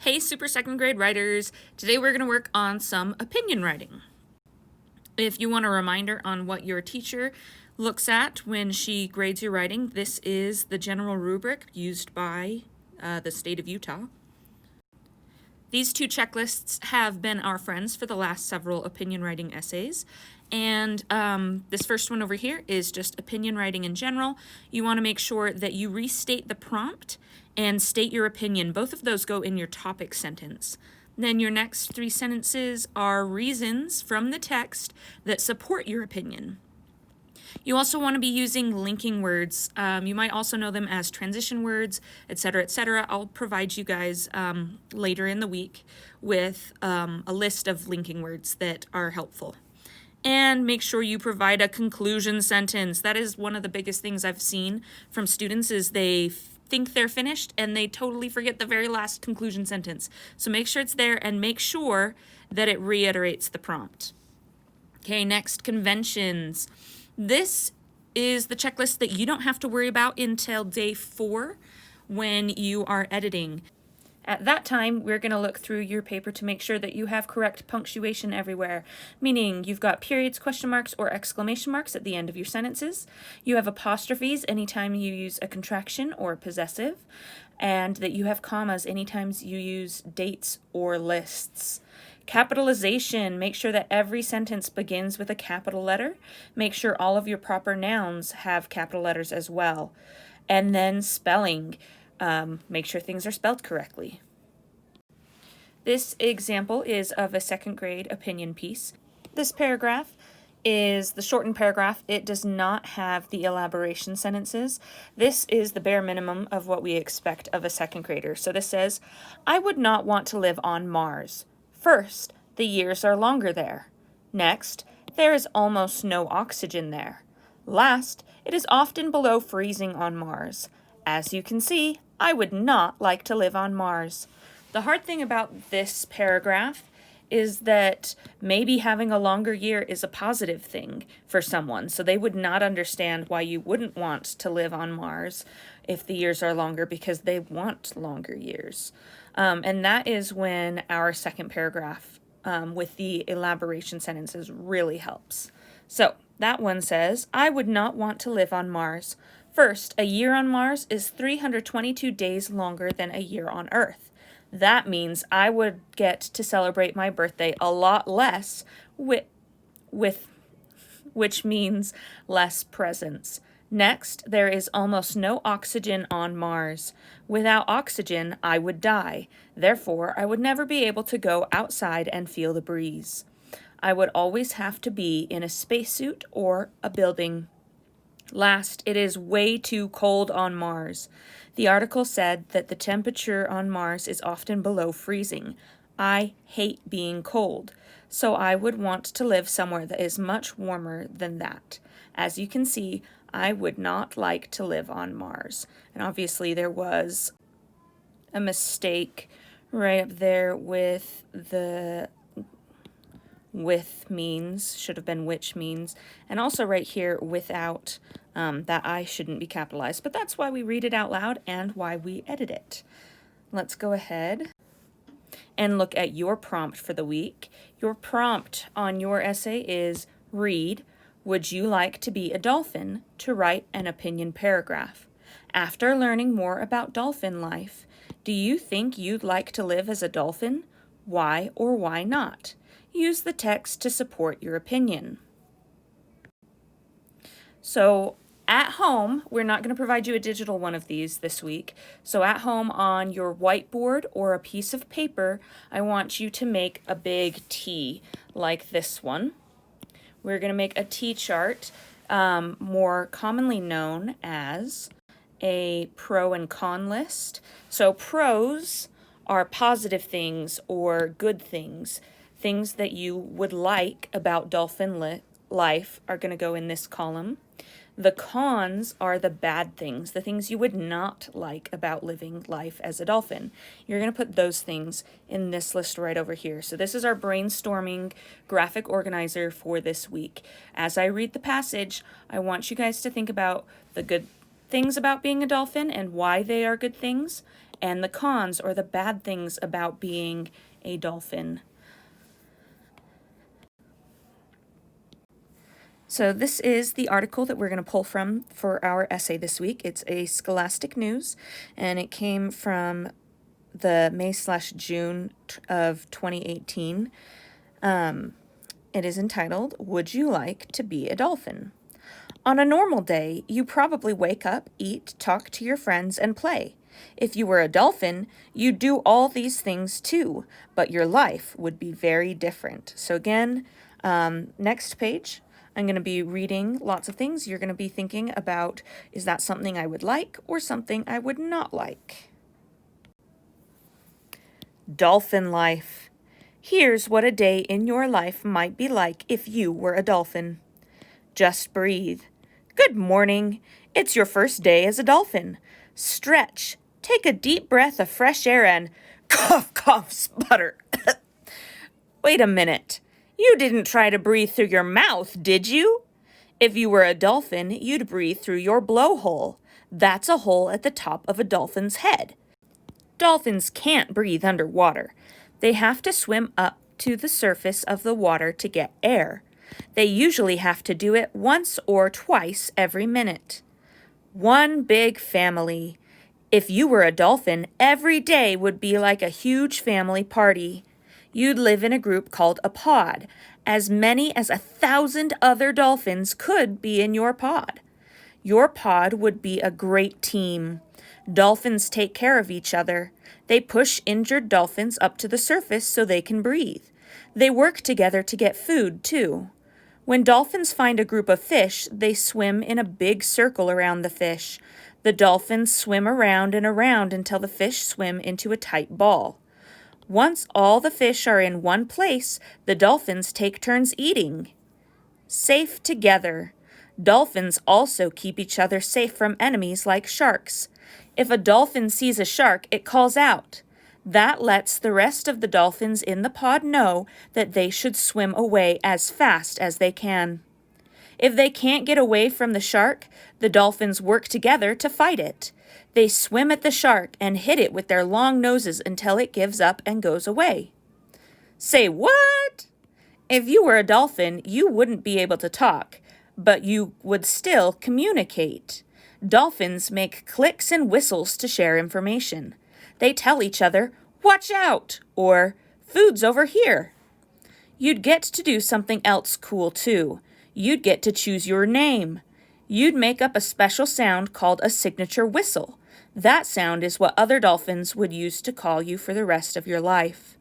Hey, super second grade writers! Today we're going to work on some opinion writing. If you want a reminder on what your teacher looks at when she grades your writing, this is the general rubric used by the state of Utah. These two checklists have been our friends for the last several opinion writing essays. And this first one over here is just opinion writing in general. You want to make sure that you restate the prompt and state your opinion. Both of those go in your topic sentence. Then your next three sentences are reasons from the text that support your opinion. You also want to be using linking words. You might also know them as transition words, etc., etc. I'll provide you guys later in the week with a list of linking words that are helpful. And make sure you provide a conclusion sentence. That is one of the biggest things I've seen from students is they think they're finished and they totally forget the very last conclusion sentence. So make sure it's there and make sure that it reiterates the prompt. Okay, next, conventions. This is the checklist that you don't have to worry about until day 4 when you are editing. At that time, we're going to look through your paper to make sure that you have correct punctuation everywhere, meaning you've got periods, question marks, or exclamation marks at the end of your sentences. You have apostrophes anytime you use a contraction or possessive, and that you have commas anytime you use dates or lists. Capitalization, make sure that every sentence begins with a capital letter. Make sure all of your proper nouns have capital letters as well. And then spelling. Make sure things are spelled correctly. This example is of a second grade opinion piece. This paragraph is the shortened paragraph. It does not have the elaboration sentences. This is the bare minimum of what we expect of a second grader. So this says, I would not want to live on Mars. First, the years are longer there. Next, there is almost no oxygen there. Last, it is often below freezing on Mars. As you can see, I would not like to live on Mars. The hard thing about this paragraph is that maybe having a longer year is a positive thing for someone, so they would not understand why you wouldn't want to live on Mars if the years are longer because they want longer years. And that is when our second paragraph with the elaboration sentences really helps. So that one says, I would not want to live on Mars. First, a year on Mars is 322 days longer than a year on Earth. That means I would get to celebrate my birthday a lot less, which means less presents. Next, there is almost no oxygen on Mars. Without oxygen, I would die. Therefore, I would never be able to go outside and feel the breeze. I would always have to be in a spacesuit or a building. Last, it is way too cold on Mars. The article said that the temperature on Mars is often below freezing. I hate being cold, so I would want to live somewhere that is much warmer than that. As you can see, I would not like to live on Mars. And obviously there was a mistake right up there with the with means, should have been which means, and also right here without, that I shouldn't be capitalized, but that's why we read it out loud and why we edit it. Let's go ahead and look at your prompt for the week. Your prompt on your essay is read, would you like to be a dolphin to write an opinion paragraph? After learning more about dolphin life, do you think you'd like to live as a dolphin? Why or why not? Use the text to support your opinion. So at home, we're not going to provide you a digital one of these this week. So at home on your whiteboard or a piece of paper, I want you to make a big T like this one. We're going to make a T chart, more commonly known as a pro and con list. So pros are positive things or good things. Things that you would like about dolphin life are going to go in this column. The cons are the bad things, the things you would not like about living life as a dolphin. You're going to put those things in this list right over here. So this is our brainstorming graphic organizer for this week. As I read the passage, I want you guys to think about the good things about being a dolphin and why they are good things, and the cons or the bad things about being a dolphin. So this is the article that we're going to pull from for our essay this week. It's a Scholastic News, and it came from the May/June of 2018. It is entitled, "Would You Like to Be a Dolphin?" On a normal day, you probably wake up, eat, talk to your friends, and play. If you were a dolphin, you'd do all these things too, but your life would be very different. So again, next page, I'm going to be reading lots of things. You're going to be thinking about, is that something I would like or something I would not like? Dolphin life. Here's what a day in your life might be like if you were a dolphin. Just breathe. Good morning. It's your first day as a dolphin. Stretch. Take a deep breath of fresh air and cough, cough, sputter. Wait a minute. You didn't try to breathe through your mouth, did you? If you were a dolphin, you'd breathe through your blowhole. That's a hole at the top of a dolphin's head. Dolphins can't breathe underwater. They have to swim up to the surface of the water to get air. They usually have to do it once or twice every minute. One big family. If you were a dolphin, every day would be like a huge family party. You'd live in a group called a pod. As many as 1,000 other dolphins could be in your pod. Your pod would be a great team. Dolphins take care of each other. They push injured dolphins up to the surface so they can breathe. They work together to get food, too. When dolphins find a group of fish, they swim in a big circle around the fish. The dolphins swim around and around until the fish swim into a tight ball. Once all the fish are in one place, the dolphins take turns eating. Safe together. Dolphins also keep each other safe from enemies like sharks. If a dolphin sees a shark, it calls out. That lets the rest of the dolphins in the pod know that they should swim away as fast as they can. If they can't get away from the shark, the dolphins work together to fight it. They swim at the shark and hit it with their long noses until it gives up and goes away. Say what? If you were a dolphin, you wouldn't be able to talk, but you would still communicate. Dolphins make clicks and whistles to share information. They tell each other, "Watch out," or "Food's over here." You'd get to do something else cool too. You'd get to choose your name. You'd make up a special sound called a signature whistle. That sound is what other dolphins would use to call you for the rest of your life.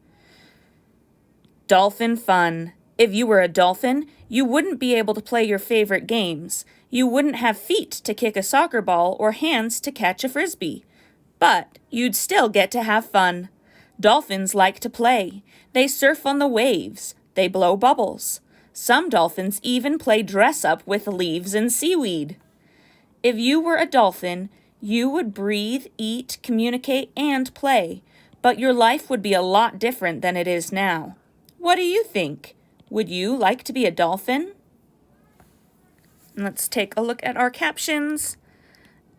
Dolphin fun. If you were a dolphin, you wouldn't be able to play your favorite games. You wouldn't have feet to kick a soccer ball or hands to catch a frisbee. But you'd still get to have fun. Dolphins like to play. They surf on the waves. They blow bubbles. Some dolphins even play dress-up with leaves and seaweed. If you were a dolphin, you would breathe, eat, communicate, and play. But your life would be a lot different than it is now. What do you think? Would you like to be a dolphin? Let's take a look at our captions.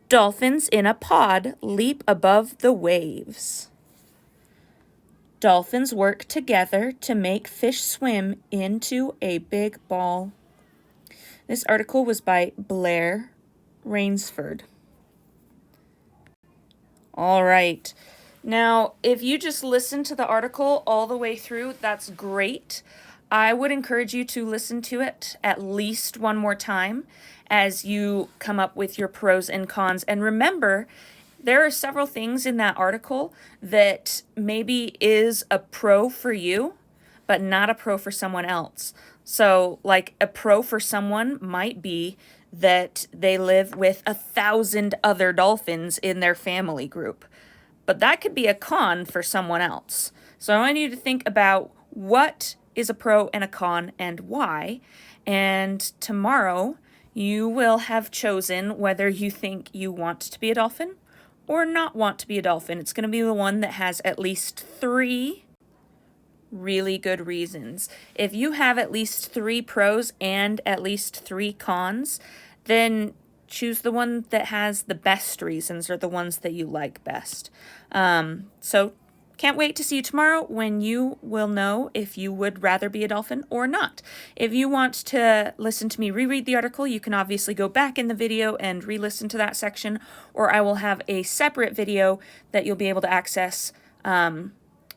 Dolphins in a pod leap above the waves. Dolphins work together to make fish swim into a big ball. This article was by Blair Rainsford. All right. Now, if you just listen to the article all the way through, that's great. I would encourage you to listen to it at least one more time as you come up with your pros and cons. And remember, there are several things in that article that maybe is a pro for you, but not a pro for someone else. So, like, a pro for someone might be that they live with 1,000 other dolphins in their family group. But that could be a con for someone else. So I want you to think about what is a pro and a con and why. And tomorrow you will have chosen whether you think you want to be a dolphin or not want to be a dolphin. It's going to be the one that has at least 3 really good reasons. If you have at least 3 pros and at least 3 cons, then choose the one that has the best reasons or the ones that you like best. So can't wait to see you tomorrow when you will know if you would rather be a dolphin or not. If you want to listen to me reread the article, you can obviously go back in the video and re-listen to that section, or I will have a separate video that you'll be able to access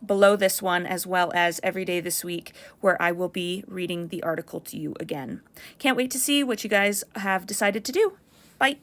below this one, as well as every day this week, where I will be reading the article to you again. Can't wait to see what you guys have decided to do. Bye!